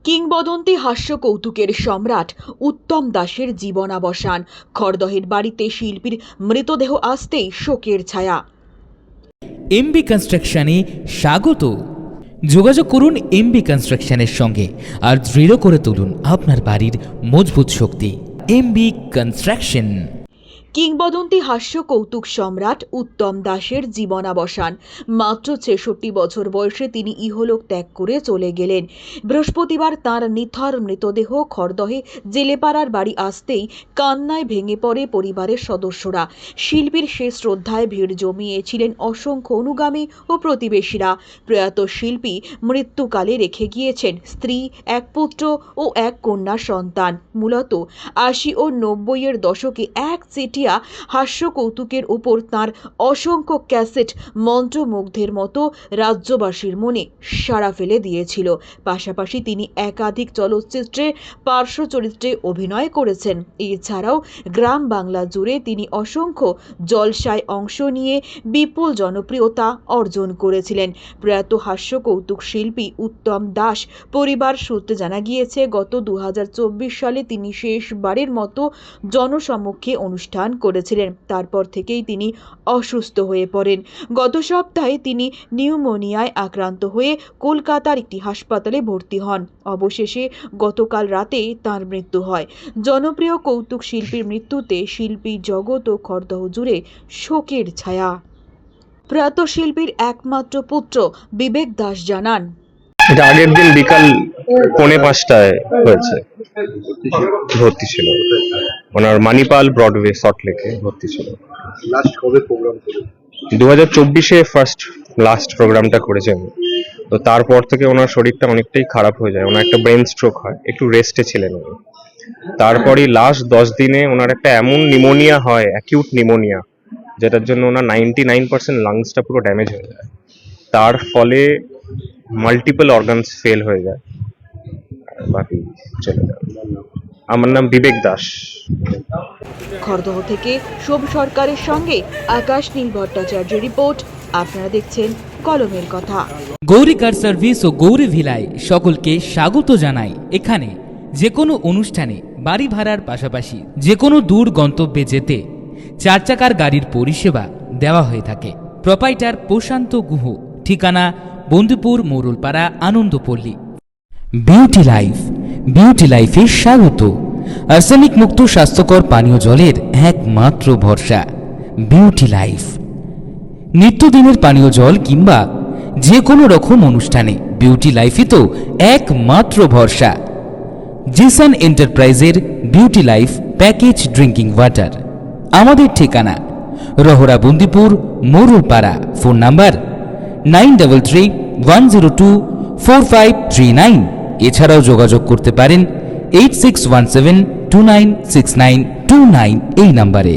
কিংবদন্তি হাস্য কৌতুকের সম্রাট উত্তম দাসের জীবনাবসান। খড়দহের বাড়িতে শিল্পীর মৃতদেহ আসতেই শোকের ছায়া। এমবি কনস্ট্রাকশনে স্বাগত। যোগাযোগ করুন এমবি কনস্ট্রাকশনের সঙ্গে আর দৃঢ় করে তুলুন আপনার বাড়ির মজবুত শক্তি। MB construction. কিংবদন্তি হাস্য কৌতুক সম্রাট উত্তম দাসের জীবনাবসান। মাত্র ৬৬ বছর বয়সে তিনি ইহলোক ত্যাগ করে চলে গেলেন। বৃহস্পতিবার তাঁর নিথর মৃতদেহ খড়দহে জেলেপাড়ার বাড়ি আসতেই কান্নায় ভেঙে পড়ে পরিবারের সদস্যরা। শিল্পীর শেষ শ্রদ্ধায় ভিড় জমিয়েছিলেন অসংখ্য অনুগামী ও প্রতিবেশীরা। প্রয়াত শিল্পী মৃত্যুকালে রেখে গিয়েছেন স্ত্রী, এক পুত্র ও এক কন্যা সন্তান। মূলত ৮০ ও ৯০-এর দশকে এক চেটিয়া হাস্য কৌতুকের উপর তাঁর অসংখ্য ক্যাসেট মন্ত্রমুগ্ধের মতো রাজ্যবাসীর মনে সাড়া ফেলে দিয়েছিল। পাশাপাশি তিনি একাধিক চলচ্চিত্রে পার্শ্ব চরিত্রে অভিনয় করেছেন। এছাড়াও গ্রাম বাংলা জুড়ে তিনি অসংখ্য জলসায় অংশ নিয়ে বিপুল জনপ্রিয়তা অর্জন করেছিলেন। প্রয়াত হাস্য কৌতুক শিল্পী উত্তম দাস পরিবার সূত্রে জানা গিয়েছে, গত ২০২৪ সালে তিনি শেষবারের মতো জনসমক্ষে অনুষ্ঠান করেছিলেন। তারপর থেকেই তিনি অসুস্থ হয়ে পড়েন। গত সপ্তাহে তিনি নিউমোনিয়ায় আক্রান্ত হয়ে কলকাতার একটি হাসপাতালে ভর্তি হন। অবশেষে গতকাল রাতে তাঁর মৃত্যু হয়। জনপ্রিয় কৌতুক শিল্পীর মৃত্যুতে শিল্পী জগৎ ও খড়দহ জুড়ে শোকের ছায়া। প্রয়াত শিল্পীর একমাত্র পুত্র বিবেক দাস জানান, এটা আগের দিন বিকাল 4:45টায় হয়েছে। ভর্তি ছিল ওনার মানিপাল ব্রডওয়ে সল্টলেকে ভর্তি ছিল। লাস্ট কবে প্রোগ্রাম করেন? 2024-এ লাস্ট প্রোগ্রামটা করেছেন। তো তারপর থেকে ওনার শরীরটা অনেকটাই খারাপ হয়ে যায়। ওনার একটা ব্রেন স্ট্রোক হয়, একটু রেস্টে ছিলেন উনি। তারপরই লাস্ট 10 দিনে ওনার একটা এমন নিউমোনিয়া হয়, অ্যাকিউট নিউমোনিয়া, যেটার জন্য ওনার 99% লাংসটা পুরো ড্যামেজ হয়ে যায়। তার ফলে মাল্টিপল অর্গানস ফেল হয়ে যায়, বাকি চলে যায়। আমার নাম বিবেক দাস। খড়দহ থেকে শোভ সরকারের সঙ্গে আকাশ নীল ভট্টাচার্যের রিপোর্ট। আপনারা দেখছেন কলমের কথা। গৌরী কার সার্ভিস ও গৌরী ভিলায় সকলকে স্বাগত জানাই। এখানে যে কোনো অনুষ্ঠানে বাড়ি ভাড়ার পাশাপাশি যে কোনো দূর গন্তব্যে যেতে 4 চাকার গাড়ির পরিষেবা দেওয়া হয়ে থাকে। প্রোপাইটার প্রশান্ত গুহ, ঠিকানা Bandipur Morulpara, Anandapalli. Beauty life, beauty লাইফে স্বাগত। আর্সেনিক মুক্ত স্বাস্থ্যকর পানীয় জলের একমাত্র ভরসা বিউটি লাইফ। নিত্যদিনের পানীয় জল কিংবা যে কোনো রকম অনুষ্ঠানে বিউটি লাইফই তো একমাত্র ভরসা। জিসান এন্টারপ্রাইজের beauty life package drinking water. আমাদের ঠিকানা রহরা, বন্দীপুর, মোরুলপাড়া। Phone number 9331024539। এছাড়াও যোগাযোগ করতে পারেন 8617296929 এই নাম্বারে।